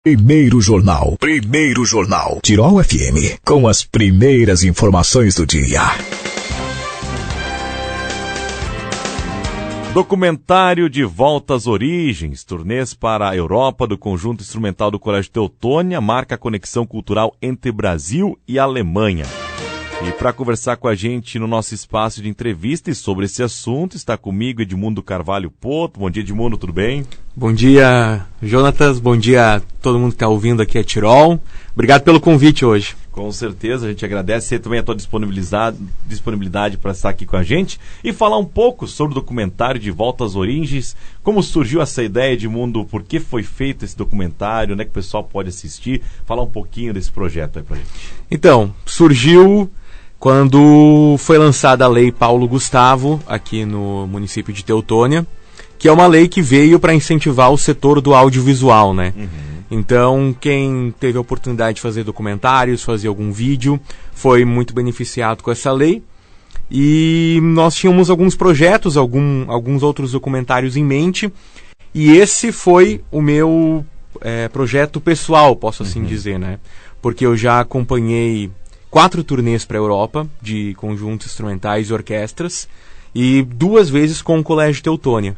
Primeiro Jornal. Tirol FM, com as primeiras informações do dia. Documentário de Volta às Origens, turnês para a Europa do Conjunto Instrumental do Colégio Teutônia, marca a conexão cultural entre Brasil e Alemanha. E para conversar com a gente no nosso espaço de entrevista e sobre esse assunto, está comigo Edmundo Carvalho Poto. Bom dia, Edmundo, tudo bem? Bom dia, Jonatas. Bom dia a todo mundo que está ouvindo aqui a Tirol. Obrigado pelo convite hoje. Com certeza, a gente agradece também a tua disponibilidade para estar aqui com a gente e falar um pouco sobre o documentário de Volta às Origens, como surgiu essa ideia, Edmundo, por que foi feito esse documentário, onde é que o pessoal pode assistir, falar um pouquinho desse projeto aí para a gente. Então, surgiu quando foi lançada a Lei Paulo Gustavo, aqui no município de Teutônia, que é uma lei que veio para incentivar o setor do audiovisual, né? Então, quem teve a oportunidade de fazer documentários, fazer algum vídeo, foi muito beneficiado com essa lei. E nós tínhamos alguns projetos, alguns outros documentários em mente. E esse foi o meu projeto pessoal, posso assim dizer, né? Porque eu já acompanhei 4 turnês para a Europa, de conjuntos instrumentais e orquestras, e 2 vezes com o Colégio Teutônia.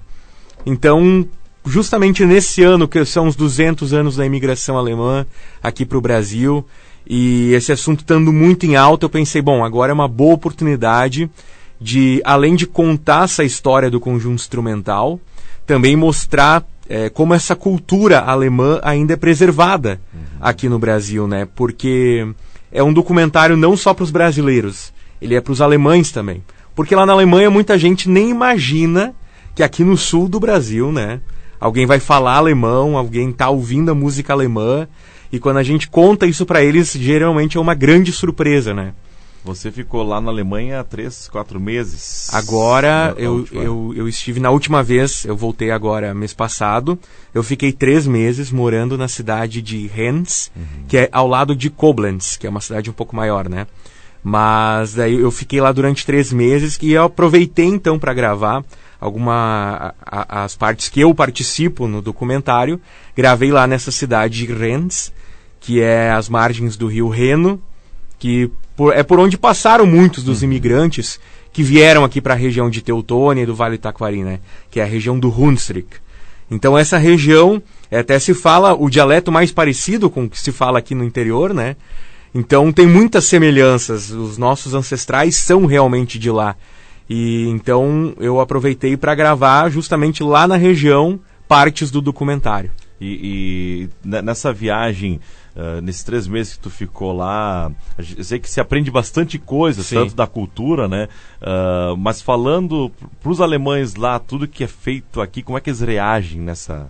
Então, justamente nesse ano, que são os 200 anos da imigração alemã aqui para o Brasil, e esse assunto estando muito em alta, eu pensei, bom, agora é uma boa oportunidade de, além de contar essa história do conjunto instrumental, também mostrar como essa cultura alemã ainda é preservada aqui no Brasil, né? Porque é um documentário não só para os brasileiros, ele é para os alemães também. Porque lá na Alemanha muita gente nem imagina que aqui no sul do Brasil, né, alguém vai falar alemão, alguém está ouvindo a música alemã, e quando a gente conta isso para eles, geralmente é uma grande surpresa, né? Você ficou lá na Alemanha há 3, 4 meses. Agora, eu estive na última vez, eu voltei agora mês passado, eu fiquei 3 meses morando na cidade de Rennes, que é ao lado de Koblenz, que é uma cidade um pouco maior, né? Mas daí eu fiquei lá durante 3 meses e eu aproveitei então para gravar as partes que eu participo no documentário. Gravei lá nessa cidade de Rennes, que é às margens do rio Reno, que é por onde passaram muitos dos imigrantes que vieram aqui para a região de Teutônia e do Vale do Taquari, né? Que é a região do Hunsrück. Então essa região, até se fala o dialeto mais parecido com o que se fala aqui no interior, né? Então tem muitas semelhanças, os nossos ancestrais são realmente de lá. E então eu aproveitei para gravar justamente lá na região partes do documentário. E nessa viagem, nesses 3 meses que tu ficou lá, eu sei que se aprende bastante coisa, Sim. tanto da cultura, né? Mas falando para os alemães lá, tudo que é feito aqui, como é que eles reagem nessa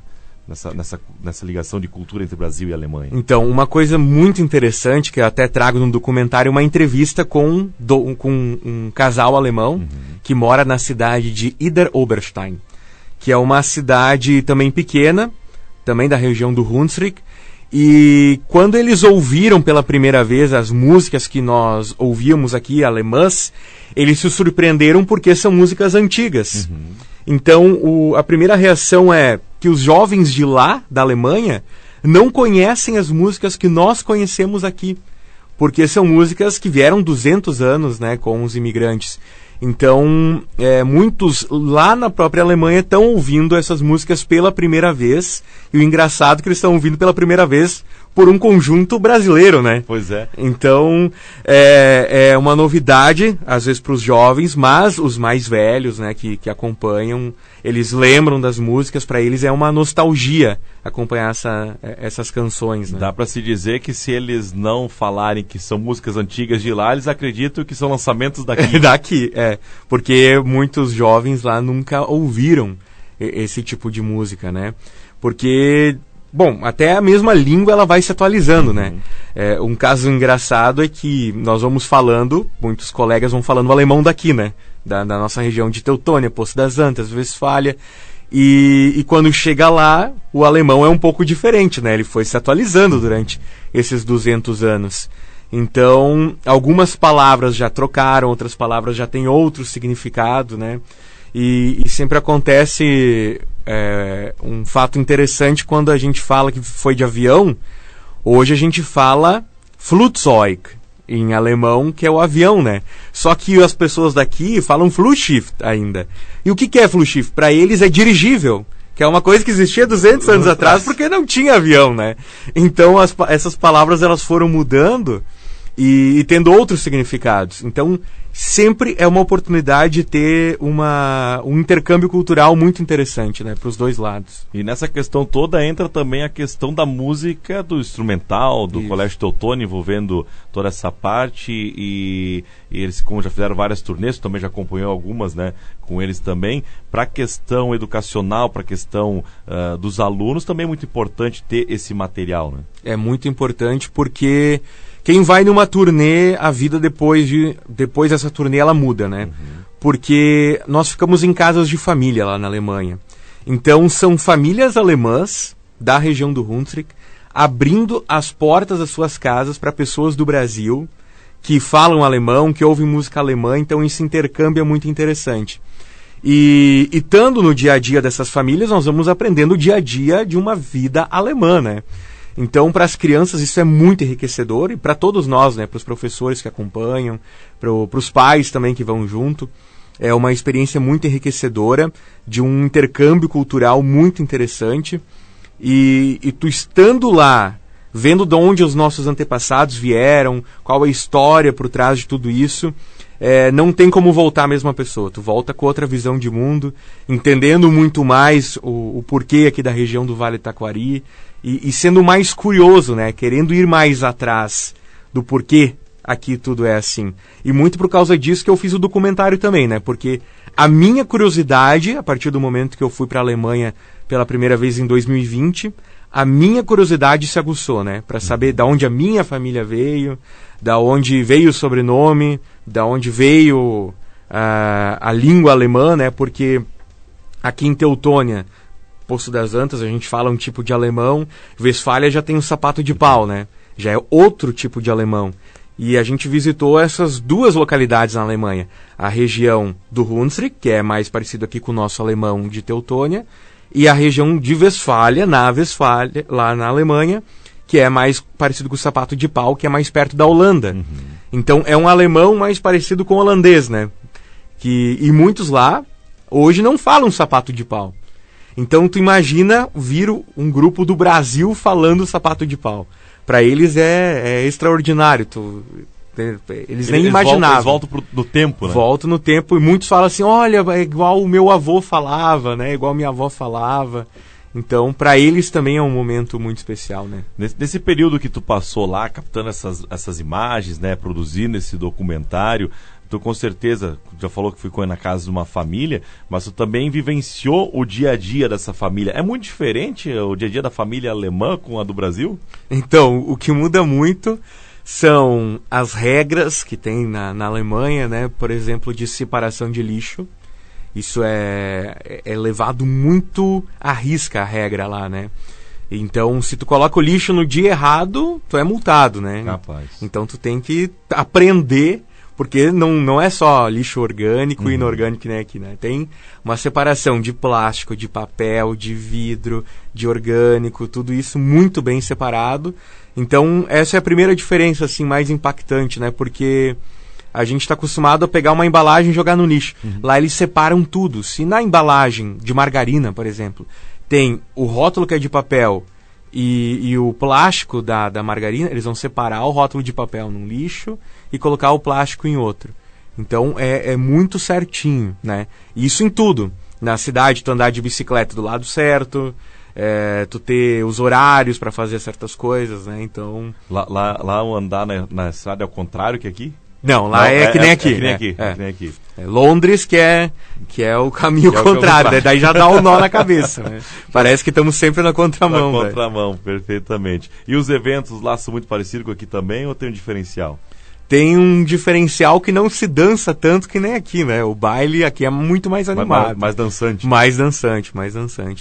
ligação de cultura entre Brasil e Alemanha? Então, uma coisa muito interessante, que eu até trago no documentário, uma entrevista com um casal alemão que mora na cidade de Idar-Oberstein, que é uma cidade também pequena, também da região do Hunsrück, e quando eles ouviram pela primeira vez as músicas que nós ouvíamos aqui, alemãs, eles se surpreenderam porque são músicas antigas. Então, a primeira reação é que os jovens de lá, da Alemanha, não conhecem as músicas que nós conhecemos aqui, porque são músicas que vieram 200 anos, né, com os imigrantes. Então, muitos lá na própria Alemanha estão ouvindo essas músicas pela primeira vez, e o engraçado é que eles estão ouvindo pela primeira vez por um conjunto brasileiro, né? Pois é. Então, é uma novidade, às vezes, para os jovens, mas os mais velhos, né, que acompanham, eles lembram das músicas, para eles é uma nostalgia acompanhar essas canções, né? Dá para se dizer que se eles não falarem que são músicas antigas de lá, eles acreditam que são lançamentos daqui. Daqui, porque muitos jovens lá nunca ouviram esse tipo de música, né? Porque, bom, até a mesma língua ela vai se atualizando, né? Um caso engraçado é que nós vamos falando, muitos colegas vão falando o alemão daqui, né? Da nossa região de Teutônia, Poço das Antas, Westfália. E quando chega lá, o alemão é um pouco diferente, né? Ele foi se atualizando durante esses 200 anos. Então, algumas palavras já trocaram, outras palavras já têm outro significado, né? E sempre acontece um fato interessante quando a gente fala que foi de avião. Hoje a gente fala Flugzeug em alemão, que é o avião, né? Só que as pessoas daqui falam Flugschiff ainda. E o que é Flugschiff? Para eles é dirigível, que é uma coisa que existia 200 anos atrás, porque não tinha avião, né? Então essas palavras elas foram mudando e tendo outros significados. Então sempre é uma oportunidade de ter um intercâmbio cultural muito interessante, né, para os dois lados. E nessa questão toda entra também a questão da música, do instrumental, do Colégio Teutônia, envolvendo toda essa parte, e eles, como já fizeram várias turnês, também já acompanhou algumas, né, com eles também. Para a questão educacional, para a questão dos alunos, também é muito importante ter esse material, né? É muito importante porque quem vai numa turnê, a vida depois dessa turnê ela muda, né? Porque nós ficamos em casas de família lá na Alemanha. Então são famílias alemãs da região do Hunsrück abrindo as portas das suas casas para pessoas do Brasil que falam alemão, que ouvem música alemã. Então esse intercâmbio é muito interessante. E estando no dia a dia dessas famílias, nós vamos aprendendo o dia a dia de uma vida alemã, né? Então, para as crianças isso é muito enriquecedor, e para todos nós, né, para os professores que acompanham, para os pais também que vão junto, é uma experiência muito enriquecedora, de um intercâmbio cultural muito interessante, e tu estando lá, vendo de onde os nossos antepassados vieram, qual é a história por trás de tudo isso, não tem como voltar a mesma pessoa. Tu volta com outra visão de mundo, entendendo muito mais o porquê aqui da região do Vale do Taquari, e sendo mais curioso, né? Querendo ir mais atrás do porquê aqui tudo é assim. E muito por causa disso que eu fiz o documentário também, né? Porque a minha curiosidade, a partir do momento que eu fui para a Alemanha pela primeira vez em 2020, a minha curiosidade se aguçou, né? Para saber da onde a minha família veio, da onde veio o sobrenome, da onde veio a língua alemã, né? Porque aqui em Teutônia, Poço das Antas, a gente fala um tipo de alemão. Westfália já tem um sapato de pau, né? Já é outro tipo de alemão. E a gente visitou essas duas localidades na Alemanha. A região do Hunsrück, que é mais parecido aqui com o nosso alemão de Teutônia, e a região de Westfália, lá na Alemanha, que é mais parecido com o sapato de pau, que é mais perto da Holanda. Então é um alemão mais parecido com o holandês, né? E muitos lá hoje não falam sapato de pau. Então tu imagina vir um grupo do Brasil falando sapato de pau. Para eles é extraordinário. Eles nem imaginavam. Eles voltam no tempo, né? Voltam no tempo, e muitos falam assim, olha, é igual o meu avô falava, né? Igual minha avó falava. Então, para eles também é um momento muito especial, né? Nesse período que tu passou lá, captando essas imagens, né? Produzindo esse documentário, tu com certeza já falou que ficou na casa de uma família, mas tu também vivenciou o dia a dia dessa família. É muito diferente o dia a dia da família alemã com a do Brasil? Então, o que muda muito são as regras que tem na Alemanha, né? Por exemplo, de separação de lixo. Isso é levado muito à risca, a regra lá, né? Então, se tu coloca o lixo no dia errado, tu é multado, né? Capaz. Então, tu tem que aprender, porque não é só lixo orgânico e inorgânico, né, aqui, né? Tem uma separação de plástico, de papel, de vidro, de orgânico, tudo isso muito bem separado. Então, essa é a primeira diferença, assim, mais impactante, né? Porque a gente está acostumado a pegar uma embalagem e jogar no lixo. Lá eles separam tudo. Se na embalagem de margarina, por exemplo, tem o rótulo que é de papel e o plástico da margarina, eles vão separar o rótulo de papel num lixo e colocar o plástico em outro. Então é muito certinho, né? Isso em tudo. Na cidade, tu andar de bicicleta do lado certo, tu ter os horários para fazer certas coisas, né? Então Lá o andar na estrada é ao contrário que aqui? Não, lá é que nem aqui. É que nem aqui. Londres que é o caminho contrário, né? Daí já dá um nó na cabeça, né? Parece que estamos sempre na contramão. Na contramão, perfeitamente. E os eventos lá são muito parecidos com aqui também, ou tem um diferencial? Tem um diferencial que não se dança tanto que nem aqui, né? O baile aqui é muito mais animado. Mais dançante. Mais dançante.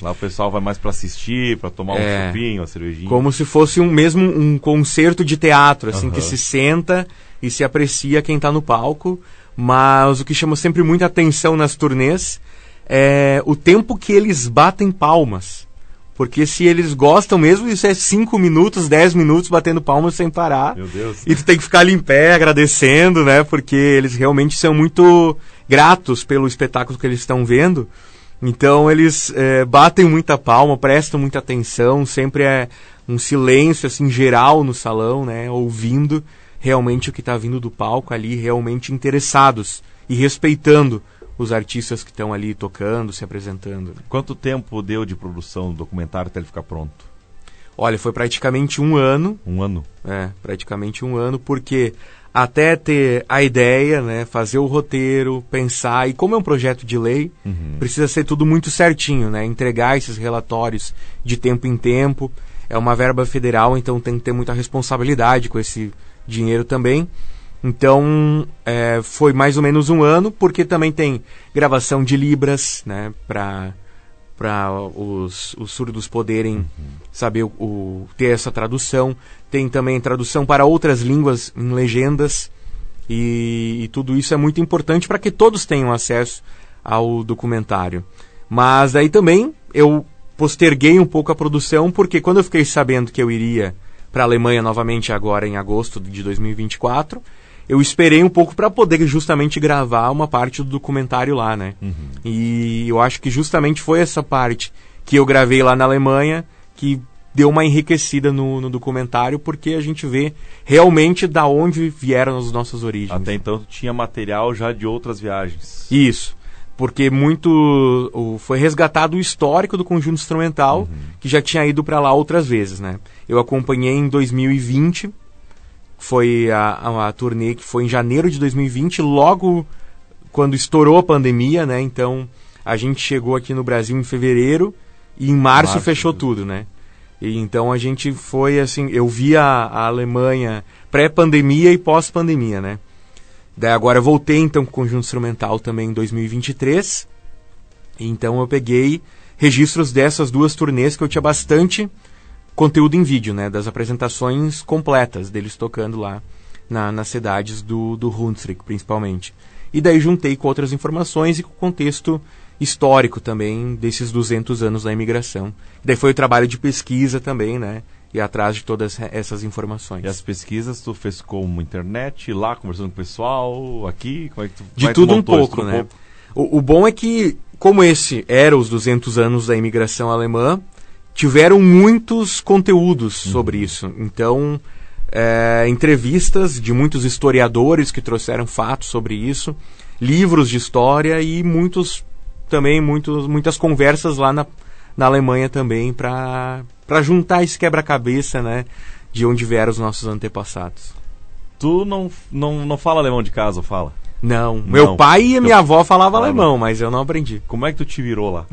Lá o pessoal vai mais para assistir, para tomar um chupinho, uma cervejinha. Como se fosse um concerto de teatro, assim, que se senta e se aprecia quem está no palco. Mas o que chama sempre muita atenção nas turnês o tempo que eles batem palmas. Porque se eles gostam mesmo, isso é 5 minutos, 10 minutos batendo palmas sem parar. Meu Deus. E tu tem que ficar ali em pé agradecendo, né? Porque eles realmente são muito gratos pelo espetáculo que eles estão vendo. Então eles batem muita palma, prestam muita atenção, sempre é um silêncio assim geral no salão, né? Ouvindo realmente o que está vindo do palco ali, realmente interessados e respeitando os artistas que estão ali tocando, se apresentando. Quanto tempo deu de produção do documentário até ele ficar pronto? Olha, foi praticamente 1 ano. 1 ano? Praticamente 1 ano, porque até ter a ideia, né, fazer o roteiro, pensar, e como é um projeto de lei, precisa ser tudo muito certinho, né, entregar esses relatórios de tempo em tempo. É uma verba federal, então tem que ter muita responsabilidade com esse dinheiro também. Então, foi mais ou menos 1 ano, porque também tem gravação de libras, né, para os surdos poderem saber ter essa tradução. Tem também tradução para outras línguas em legendas, e tudo isso é muito importante para que todos tenham acesso ao documentário. Mas daí também eu posterguei um pouco a produção, porque quando eu fiquei sabendo que eu iria para a Alemanha novamente agora em agosto de 2024, eu esperei um pouco para poder justamente gravar uma parte do documentário lá, né? E eu acho que justamente foi essa parte que eu gravei lá na Alemanha que deu uma enriquecida no documentário, porque a gente vê realmente da onde vieram as nossas origens. Até então tu tinha material já de outras viagens. Isso, porque foi resgatado o histórico do conjunto instrumental, que já tinha ido para lá outras vezes, né? Eu acompanhei em 2020, foi a turnê que foi em janeiro de 2020, logo quando estourou a pandemia, né? Então a gente chegou aqui no Brasil em fevereiro e em março fechou tudo, né? E então a gente foi assim, eu vi a Alemanha pré-pandemia e pós-pandemia, né? Daí agora eu voltei então com o conjunto instrumental também em 2023. E então eu peguei registros dessas 2 turnês que eu tinha bastante conteúdo em vídeo, né, das apresentações completas deles tocando lá nas cidades do Hunsrück, principalmente. E daí juntei com outras informações e com o contexto histórico também desses 200 anos da imigração. Daí foi o trabalho de pesquisa também, né, e atrás de todas essas informações. E as pesquisas tu fez como internet, lá conversando com o pessoal, aqui? Como é que tu, de tudo um pouco, né? O bom é que, como esse era os 200 anos da imigração alemã, tiveram muitos conteúdos sobre isso. Então, entrevistas de muitos historiadores que trouxeram fatos sobre isso, livros de história e muitas conversas lá na Alemanha também para juntar esse quebra-cabeça, né, de onde vieram os nossos antepassados. Tu não fala alemão de casa, ou fala? Não. Meu pai e minha avó falavam alemão, mas eu não aprendi. Como é que tu te virou lá?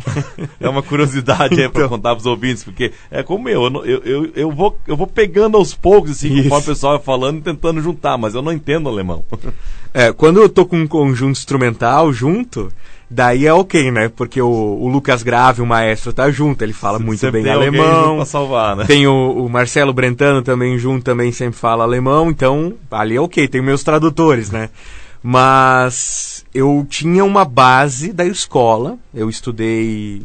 É uma curiosidade aí pra contar pros ouvintes, porque é como eu vou pegando aos poucos, assim, conforme o pessoal vai falando e tentando juntar, mas eu não entendo alemão. Quando eu tô com um conjunto instrumental junto, daí é ok, né? Porque o Lucas Grave, o maestro, tá junto, ele fala muito bem alemão. Pra salvar, né? Tem o Marcelo Brentano também junto, também sempre fala alemão, então ali é ok, tem meus tradutores, né? Mas eu tinha uma base da escola, eu estudei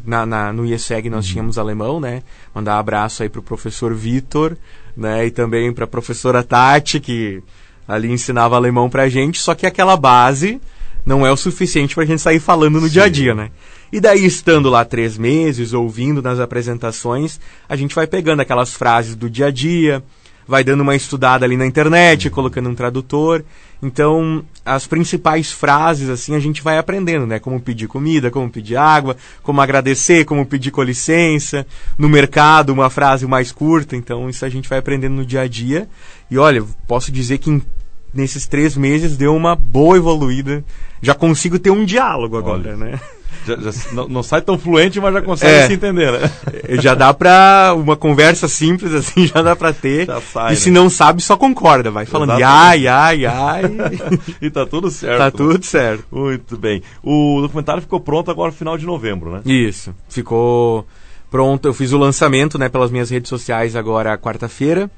no IESEG, nós tínhamos alemão, né? Mandar um abraço aí pro professor Vitor, né? E também pra professora Tati, que ali ensinava alemão pra gente, só que aquela base não é o suficiente pra gente sair falando no dia a dia, né? E daí, estando lá 3 meses, ouvindo nas apresentações, a gente vai pegando aquelas frases do dia a dia, vai dando uma estudada ali na internet, colocando um tradutor. Então, as principais frases, assim, a gente vai aprendendo, né? Como pedir comida, como pedir água, como agradecer, como pedir com licença. No mercado, uma frase mais curta. Então, isso a gente vai aprendendo no dia a dia. E, olha, posso dizer que nesses 3 meses deu uma boa evoluída. Já consigo ter um diálogo agora, né? Já não sai tão fluente, mas já consegue se entender, né? Já dá pra uma conversa simples, assim, já dá pra ter. Já sai, e se não sabe, só concorda. Vai falando ai. E tá tudo certo. Tá tudo certo. Muito bem. O documentário ficou pronto agora no final de novembro, né? Isso. Ficou pronto. Eu fiz o lançamento, né, pelas minhas redes sociais agora quarta-feira.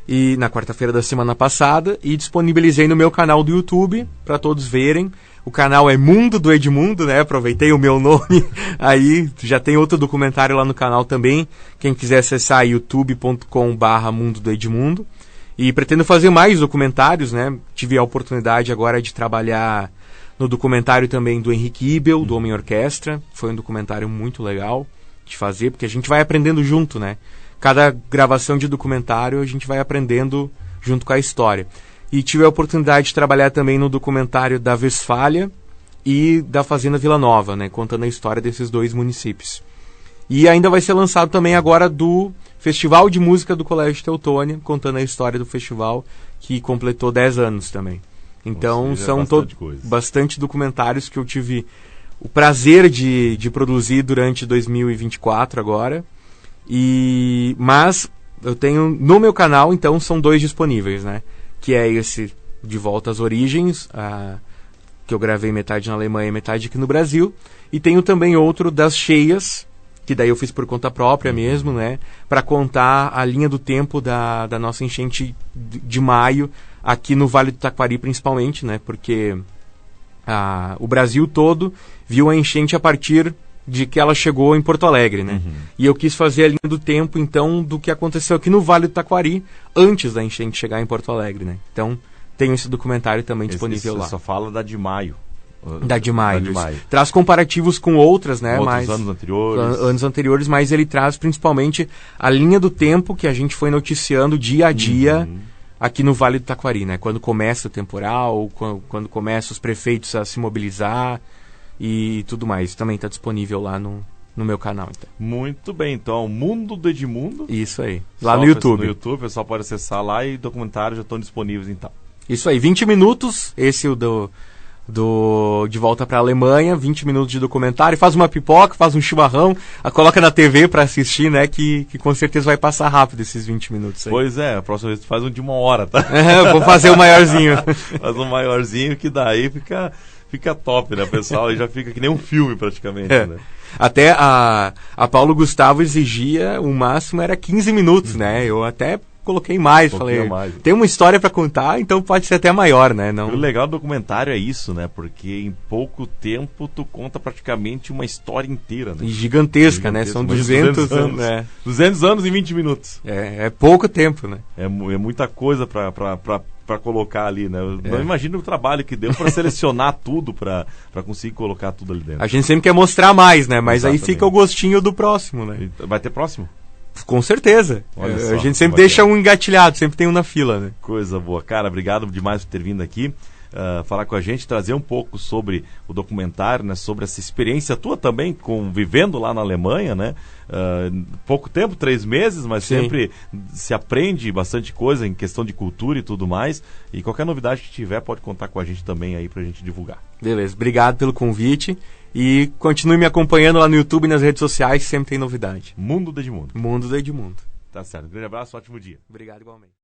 E na quarta-feira da semana passada. E disponibilizei no meu canal do YouTube para todos verem. O canal é Mundo do Edmundo, né? Aproveitei o meu nome. Aí já tem outro documentário lá no canal também. Quem quiser acessar youtube.com/Mundo do Edmundo. E pretendo fazer mais documentários, né? Tive a oportunidade agora de trabalhar no documentário também do Henrique Ibel, do Homem Orquestra. Foi um documentário muito legal de fazer, porque a gente vai aprendendo junto, né? Cada gravação de documentário a gente vai aprendendo junto com a história. E tive a oportunidade de trabalhar também no documentário da Westfália e da Fazenda Vila Nova, né? Contando a história desses dois municípios. E ainda vai ser lançado também agora do Festival de Música do Colégio Teutônia, contando a história do festival, que completou 10 anos também. Então são bastante documentários que eu tive o prazer de produzir durante 2024 agora. Mas eu tenho no meu canal, então, são 2 disponíveis, né? Que é esse De Volta às Origens, que eu gravei metade na Alemanha e metade aqui no Brasil. E tenho também outro das Cheias, que daí eu fiz por conta própria mesmo, né? Para contar a linha do tempo da nossa enchente de maio, aqui no Vale do Taquari principalmente, né? Porque o Brasil todo viu a enchente a partir de que ela chegou em Porto Alegre, né? E eu quis fazer a linha do tempo, então, do que aconteceu aqui no Vale do Taquari, antes da enchente chegar em Porto Alegre, né? Então, tenho esse documentário também disponível lá. Só fala da de maio. Da de maio. Traz comparativos com outras, né? Outros anos anteriores. Anos anteriores, mas ele traz principalmente a linha do tempo que a gente foi noticiando dia a dia aqui no Vale do Taquari, né? Quando começa o temporal, quando começam os prefeitos a se mobilizar e tudo mais. Também está disponível lá no meu canal. Então. Muito bem, então, Mundo do Edmundo. Isso aí, lá no YouTube. No YouTube, o pessoal pode acessar lá e documentários já estão disponíveis, então. Isso aí, 20 minutos, esse é o De Volta para a Alemanha, 20 minutos de documentário, faz uma pipoca, faz um chimarrão, coloca na TV para assistir, né, que com certeza vai passar rápido esses 20 minutos aí. Pois é, a próxima vez tu faz um de 1 hora, tá? Vou fazer o maiorzinho. Faz um maiorzinho que daí fica top, né, pessoal? E já fica que nem um filme praticamente, né? Até a Paulo Gustavo exigia, o máximo era 15 minutos, né? Eu até coloquei mais, falei, tem uma história para contar, então pode ser até maior, né? Não... O legal do documentário é isso, né? Porque em pouco tempo tu conta praticamente uma história inteira, né? E gigantesca, né? São 200 anos. Né? 200 anos em 20 minutos. É pouco tempo, né? É muita coisa para colocar ali, né? Eu não imagino o trabalho que deu para selecionar tudo, para conseguir colocar tudo ali dentro. A gente sempre quer mostrar mais, né? Mas Exatamente. Aí fica o gostinho do próximo, né? Vai ter próximo? Com certeza. Só, a gente sempre deixa um engatilhado, sempre tem um na fila, né? Coisa boa. Cara, obrigado demais por ter vindo aqui. Falar com a gente, trazer um pouco sobre o documentário, né, sobre essa experiência tua também, vivendo lá na Alemanha, né? Pouco tempo, 3 meses, mas Sim. sempre se aprende bastante coisa em questão de cultura e tudo mais. E qualquer novidade que tiver, pode contar com a gente também aí pra gente divulgar. Beleza, obrigado pelo convite. E continue me acompanhando lá no YouTube e nas redes sociais, sempre tem novidade. Mundo do Edmundo. Mundo do Edmundo. Tá certo. Um grande abraço, ótimo dia. Obrigado igualmente.